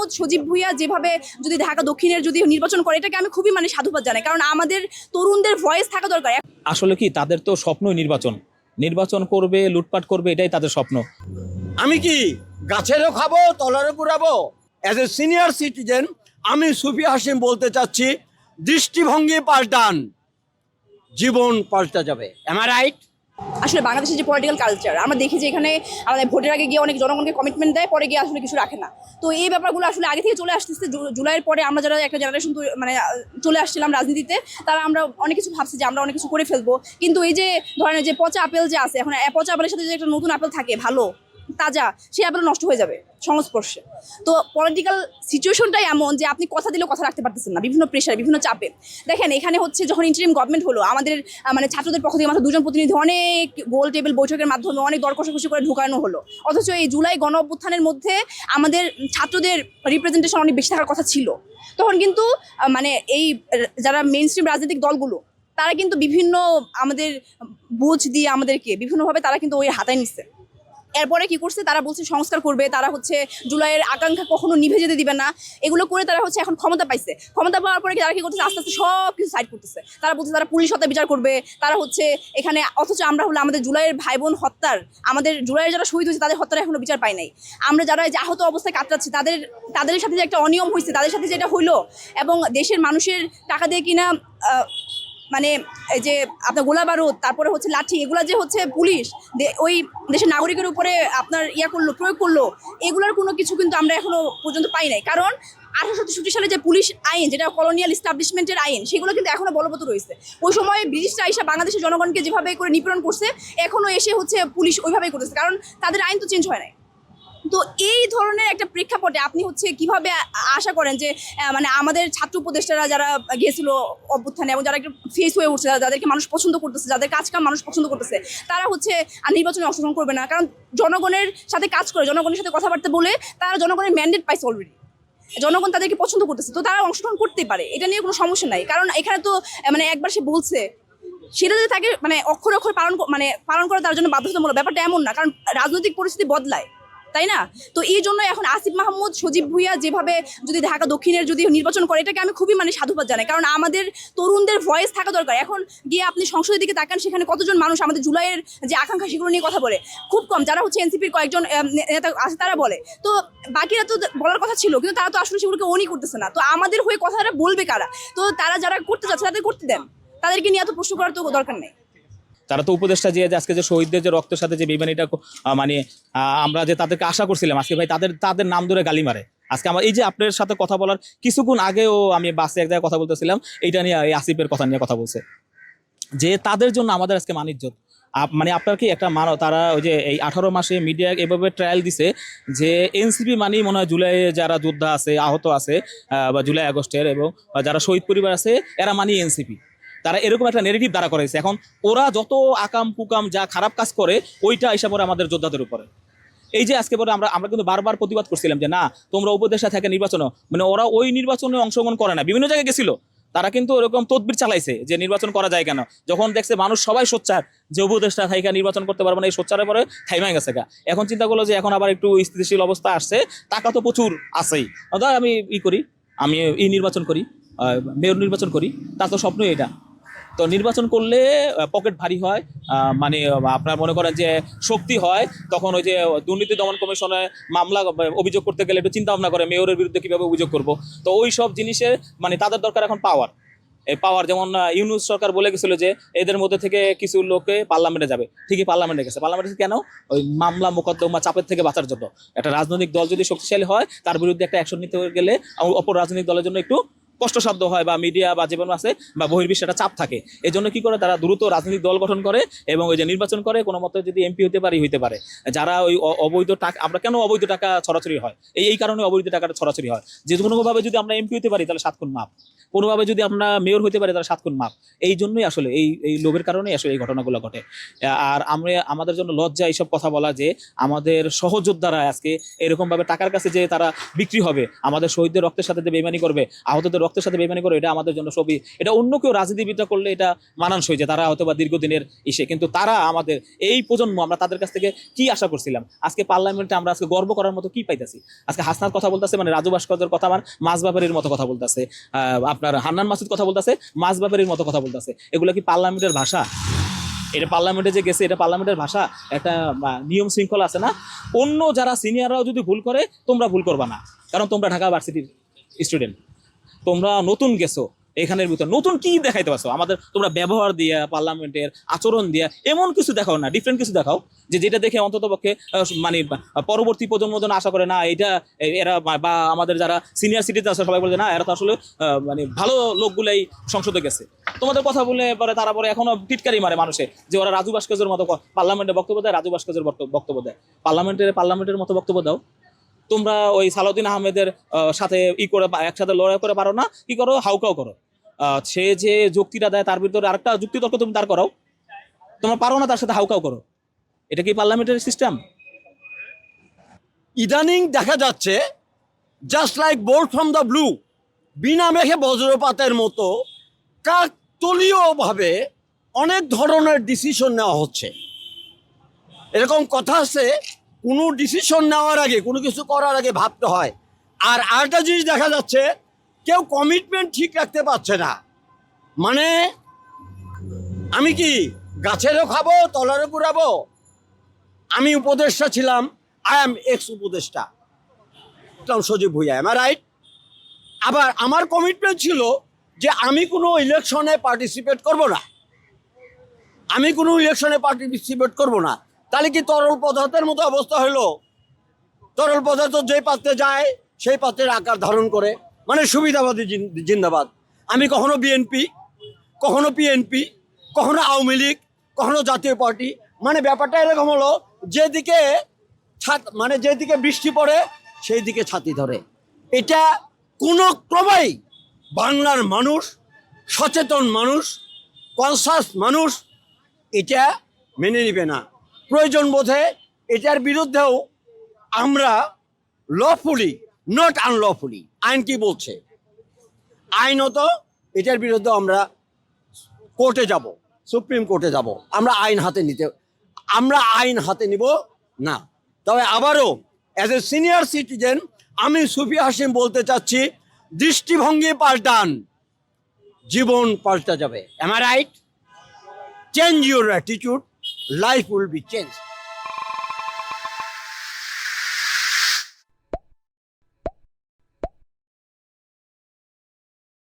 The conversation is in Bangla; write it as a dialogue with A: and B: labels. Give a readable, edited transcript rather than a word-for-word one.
A: মাহমুদ সজীব ভুঁইয়া যেভাবে যদি ঢাকা দক্ষিণের যদি নির্বাচন করে, এটাকে আমি খুবই সাধুবাদ জানাই, কারণ আমাদের তরুণদের ভয়েস থাকা দরকার।
B: আসলে কি তাদের তো স্বপ্নই নির্বাচন করবে, লুটপাট করবে, এটাই তাদের স্বপ্ন।
C: আমি কি গাছেরও খাবো তলারও পুরাবো? অ্যাজ এ সিনিয়র সিটিজেন আমি সুফি হাসিম বলতে চাচ্ছি, দৃষ্টিভঙ্গি পাল্টান, জীবন পাল্টা যাবে। Am I right?
A: আসলে বাংলাদেশের যে পলিটিক্যাল কালচার আমরা দেখি যে এখানে আমাদের ভোটের আগে গিয়ে অনেক জনগণকে কমিটমেন্ট দেয়, পরে গিয়ে আসলে কিছু রাখে না। তো এই ব্যাপারগুলো আসলে আগে থেকে চলে আসতেছে। জুলাইয়ের পরে আমরা যারা একটা জেনারেশন চলে আসছিলাম রাজনীতিতে, তারা আমরা অনেক কিছু ভাবছি যে আমরা অনেক কিছু করে ফেলবো, কিন্তু এই যে ধরেন যে পচা আপেল যে আছে, এখন পচা আপেলের সাথে যে একটা নতুন আপেল থাকে ভালো তাজা, সেই আপেল নষ্ট হয়ে যাবে সংস্পর্শে। তো পলিটিক্যাল সিচুয়েশনটাই এমন যে আপনি কথা দিলেও কথা রাখতে পারতেছেন না, বিভিন্ন প্রেশার, বিভিন্ন চাপে। দেখেন এখানে হচ্ছে যখন ইন্টারিম গভর্নমেন্ট হলো, আমাদের ছাত্রদের পক্ষ থেকে মাত্র 2জন প্রতিনিধি অনেক গোল টেবিল বৈঠকের মাধ্যমে অনেক দর কষাকষি করে ঢুকানো হলো। অথচ এই জুলাই গণ অভ্যুত্থানের মধ্যে আমাদের ছাত্রদের রিপ্রেজেন্টেশন অনেক বেশি থাকার কথা ছিল। তখন কিন্তু এই যারা মেইন স্ট্রিম রাজনৈতিক দলগুলো, তারা কিন্তু বিভিন্ন আমাদের বুঝ দিয়ে আমাদেরকে বিভিন্নভাবে তারা কিন্তু ওই হাতায় নিচ্ছে। এরপরে কি করছে, তারা বলছে সংস্কার করবে, তারা হচ্ছে জুলাইয়ের আকাঙ্ক্ষা কখনো নিভে যেতে দিবে না। এগুলো করে তারা হচ্ছে এখন ক্ষমতা পাইছে। ক্ষমতা পাওয়ার পরে তারা কি করতেছে, আস্তে আস্তে সব কিছু সাইড করতেছে। তারা বলছে তারা পুলিশ হত্যা বিচার করবে, তারা হচ্ছে এখানে, অথচ আমরা হলো আমাদের জুলাইয়ের ভাই বোন হত্যার, আমাদের জুলাইয়ের যারা শহীদ হয়েছে তাদের হত্যার এখনো বিচার পাই নাই। আমরা যারা যে আহত অবস্থায় কাতরাচ্ছি, তাদের সাথে যে একটা অনিয়ম হয়েছে, তাদের সাথে যেটা হইলো, এবং দেশের মানুষের টাকা দিয়ে কিনা এই যে আপনার গোলা বারুদ, তারপরে হচ্ছে লাঠি, এগুলা যে হচ্ছে পুলিশ ওই দেশের নাগরিকের উপরে আপনার প্রয়োগ করলো, এগুলোর কোনো কিছু কিন্তু আমরা এখনো পর্যন্ত পাই নাই। কারণ 1863 সালে যে পুলিশ আইন, যেটা কলোনিয়াল এস্টাবলিশমেন্টের আইন, সেগুলো কিন্তু এখনো বলবৎ রয়েছে। ওই সময় ব্রিটিশরা এসে বাংলাদেশের জনগণকে যেভাবে করে নিপীড়ন করছে, এখনো এসে হচ্ছে পুলিশ ওইভাবেই করতেছে, কারণ তাদের আইন তো চেঞ্জ হয় নাই। তো এই ধরনের একটা প্রেক্ষাপটে আপনি হচ্ছে কিভাবে আশা করেন যে আমাদের ছাত্র উপদেষ্টারা যারা গিয়েছিল অভ্যুত্থানে, এবং যারা একটু ফেস হয়ে উঠছে, যাদেরকে মানুষ পছন্দ করতেছে, যাদের কাজকাম মানুষ পছন্দ করতেছে, তারা হচ্ছে নির্বাচনে অংশগ্রহণ করবে না? কারণ জনগণের সাথে কাজ করে, জনগণের সাথে কথাবার্তা বলে তারা জনগণের ম্যান্ডেট পাইছে অলরেডি, জনগণ তাদেরকে পছন্দ করতেছে, তো তারা অংশগ্রহণ করতে পারে, এটা নিয়ে কোনো সমস্যা নাই। কারণ এখানে তো একবার সে বলছে, সেটা যদি তাকে অক্ষরে অক্ষরে পালন করা তার জন্য বাধ্যতামূলক, ব্যাপারটা এমন না, কারণ রাজনৈতিক পরিস্থিতি বদলায়, তাই না? তো এই জন্য এখন আসিফ মাহমুদ সজীব ভুঁইয়া যেভাবে যদি ঢাকা দক্ষিণের যদি নির্বাচন করে, এটাকে আমি খুবই সাধুবাদ জানাই, কারণ আমাদের তরুণদের ভয়েস থাকা দরকার। এখন গিয়ে আপনি সংসদের দিকে তাকান, সেখানে কতজন মানুষ আমাদের জুলাইয়ের যে আকাঙ্ক্ষা সেগুলো নিয়ে কথা বলে? খুব কম। যারা হচ্ছে এনসিপির কয়েকজন নেতা আছে তারা বলে, তো বাকিরা তো বলার কথা ছিল, কিন্তু তারা তো আসলে সেগুলোকে অনই করতেছে না। তো আমাদের হয়ে কথাটা বলবে কারা? তো তারা যারা করতে যাচ্ছে তাদের করতে দেন, তাদেরকে নিয়ে এত প্রশ্ন করার তো দরকার নেই।
B: তারা তো উপদেষ্টা যে আজকে যে শহীদদের যে রক্তের সাথে যে বেইমানিটা আমরা যে তাদেরকে আশা করছিলাম, আজকে ভাই তাদের নাম ধরে গালি মারে। আজকে আমার এই যে আপনার সাথে কথা বলার কিছুক্ষণ আগেও আমি বাসে এক জায়গায় কথা বলতেছিলাম, এইটা নিয়ে, এই আসিফের কথা নিয়ে কথা বলছে, যে তাদের জন্য আমাদের আজকে মানিজ্জত। আপনার কি একটা তারা ওই যে এই 18 মাসে মিডিয়া এভাবে ট্রায়াল দিছে যে এনসিপি মানেই মনে হয় জুলাই যারা যোদ্ধা আছে, আহত আছে, বা জুলাই আগস্টের, এবং যারা শহীদ পরিবার আছে, এরা মানেই এনসিপি। তারা এরকম একটা নেগেটিভ দ্বারা করেছে। এখন ওরা যত আকাম কুকাম যা খারাপ কাজ করে, ওইটা এসে পরে আমাদের যোদ্ধাদের উপরে। এই যে আজকে পরে আমরা কিন্তু বারবার প্রতিবাদ করছিলাম যে না, তোমরা উপদেষ্টা থেকে নির্বাচন, ওরা ওই নির্বাচনে অংশগ্রহণ করে না, বিভিন্ন জায়গায় গেছিল, তারা কিন্তু ওরকম তদবির চালাইছে যে নির্বাচন করা যায় কেন। যখন দেখছে মানুষ সবাই সোচ্চার যে উপদেষ্টা থাইকা নির্বাচন করতে পারবে না, এই সোচ্চারের পরে থাইমাই গেছে গা। এখন চিন্তা করলো যে এখন আবার একটু স্থিতিশীল অবস্থা আসছে, টাকা তো প্রচুর আছেই, আমি আমি এই নির্বাচন করি, মেয়র নির্বাচন করি, তার তো স্বপ্নই এটা। তো নির্বাচন করলে পকেট ভারী হয়, আপনার মনে করেন যে শক্তি হয়। তখন ওই যে দুর্নীতি দমন কমিশনে মামলা অভিযোগ করতে গেলে একটু চিন্তা ভাবনা করে মেয়রের বিরুদ্ধে কীভাবে অভিযোগ করব। তো ওই সব জিনিসের তাদের দরকার এখন পাওয়ার। এই পাওয়ার, যেমন ইউনূস সরকার বলে গেছিল যে এদের মধ্যে থেকে কিছু লোকে পার্লামেন্টে যাবে, ঠিকই পার্লামেন্টে গেছে। পার্লামেন্টে কেন? ওই মামলা মোকদ্দমা চাপের থেকে বাঁচার জন্য। একটা রাজনৈতিক দল যদি শক্তিশালী হয়, তার বিরুদ্ধে একটা অ্যাকশন নিতে গেলে অপর রাজনৈতিক দলের জন্য একটু কষ্টসাধ্য হয়, বা মিডিয়া বা জীবন আছে বা বহির্বিশ্বে একটা চাপ থাকে। এই জন্য কি করে, তারা দ্রুত রাজনৈতিক দল গঠন করে এবং ওই যে নির্বাচন করে, কোনো মতে যদি এমপি হতে পারে। যারা ওই অবৈধ টাকা, আমরা কেন অবৈধ টাকা ছড়াছড়ি হয়, এই কারণে অবৈধ টাকাটা ছড়াছড়ি হয়, যে কোনোভাবে যদি আমরা এমপি হতে পারি তাহলে 7 গুণ মাপ, কোনোভাবে যদি আমরা মেয়র হতে পারি তাহলে 7 গুণ মাপ। এই জন্যই আসলে এই লোভের কারণেই আসলে এই ঘটনাগুলো ঘটে। আর আমাদের জন্য লজ্জা এইসব কথা বলা, যে আমাদের সহযোদ্ধারা আজকে এরকমভাবে টাকার কাছে যে তারা বিক্রি হবে, আমাদের শহীদদের রক্তের সাথে যে বেইমানি করবে, আহতদের রক্তের সাথে বেইমানি করে, এটা আমাদের জন্য সবই, এটা অন্য কেউ রাজনীতিবিদরা করলে এটা মানানসই যে তারা হয়তো বা দীর্ঘদিনের ইসে, কিন্তু তারা আমাদের এই প্রজন্ম, আমরা তাদের কাছ থেকে কি আশা করছিলাম? আজকে পার্লামেন্টে আমরা আজকে গর্ব করার মতো কি পাইতেছি? আজকে হাসনাত কথা বলতেছে, মানে রাজু ভাস্কর্যের কথা, আমার মাছ ব্যাপারীর মতো কথা বলতেছে, আপনার হান্নান মাসুদ কথা বলতেছে মাছ ব্যাপারীর মতো কথা বলতেছে। এগুলো কি পার্লামেন্টের ভাষা? এটা পার্লামেন্টে যে গেছে এটা পার্লামেন্টের ভাষা? একটা নিয়ম শৃঙ্খলা আছে না? অন্য যারা সিনিয়ররাও যদি ভুল করে, তোমরা ভুল করবা না, কারণ তোমরা ঢাকা ভার্সিটির স্টুডেন্ট, তোমরা নতুন গেছো, এখানের ভিতর নতুন কি দেখাইতে পারছো আমাদের? তোমরা ব্যবহার দিয়া, পার্লামেন্টের আচরণ দিয়া এমন কিছু দেখাও না, ডিফারেন্ট কিছু দেখাও যেটা দেখে অন্তত পক্ষে মানে পরবর্তী প্রজন্ম যেন আশা করে না এটা এরা, বা আমাদের যারা সিনিয়র সিটিজেন আছে সবাই বলে না এরা তো আসলে মানে ভালো লোকগুলাই সংসদে গেছে। তোমাদের কথা বলে পরে তারা পরে এখনো টিটকারি মারে মানুষে যে ওরা রাজু ভাস্কর্যের মতো পার্লামেন্টে বক্তব্য দেয়, রাজু ভাস্কর্যের বক্তব্য দেয়। পার্লামেন্টের মতো বক্তব্য দাও। তোমরা ওই সালাউদ্দিন আহমেদের সাথে করে একসাথে লড়াই করে পারো না, কি করো? হাউকাও করো। সে যে যুক্তিটা দেয় তার ভিতরে আরেকটা যুক্তিতর্ক তুমি দাঁড় করাও। তোমরা পারো না, তার সাথে হাউকাও করো। এটা কি পার্লামেন্টের সিস্টেম?
C: ইদানিং দেখা যাচ্ছে just like bolt from the blue, বিনা মেঘে বজ্রপাতের মতো কাকতলীয়ভাবে অনেক ধরনের ডিসিশন নেওয়া হচ্ছে। এরকম কথা আছে, কোনো ডিসিশন নেওয়ার আগে, কোনো কিছু করার আগে ভাবতে হয়। আর আরেকটা জিনিস দেখা যাচ্ছে, কেউ কমিটমেন্ট ঠিক রাখতে পারছে না। মানে আমি কি গাছেরও খাবো, তলারও পুরাবো? আমি উপদেষ্টা ছিলাম, আই এম এক্স উপদেষ্টা সজীব ভুইয়া, এম আই রাইট? আবার আমার কমিটমেন্ট ছিল যে আমি কোনো ইলেকশনে পার্টিসিপেট করব না, তাহলে কি তরল পদার্থের মতো অবস্থা হলো? তরল পদার্থ যে পাত্রে যায় সেই পাত্রের আকার ধারণ করে, মানে সুবিধাবাদী জিন্দাবাদ। আমি কখনো বিএনপি, কখনো পিএনপি, কখনো আওয়ামী লীগ, কখনো জাতীয় পার্টি। মানে ব্যাপারটা এরকম হলো, যেদিকে বৃষ্টি পড়ে সেই দিকে ছাতি ধরে। এটা কোনো ক্রমেই বাংলার মানুষ, সচেতন মানুষ, কনসাস মানুষ এটা মেনে নিবে না। প্রয়োজন বোধে এটার বিরুদ্ধেও আমরা লফুলি, নট আনলফুলি, আইন কি বলছে, আইনত এটার বিরুদ্ধে আমরা কোর্টে যাব, সুপ্রিম কোর্টে যাব। আমরা আইন হাতে নিব না। তবে আবারও অ্যাজ এ সিনিয়র সিটিজেন আমি সুফি হাসিম বলতে চাচ্ছি, দৃষ্টিভঙ্গি পাল্টান, জীবন পাল্টা যাবে। Am I right? Change your attitude, life will be change.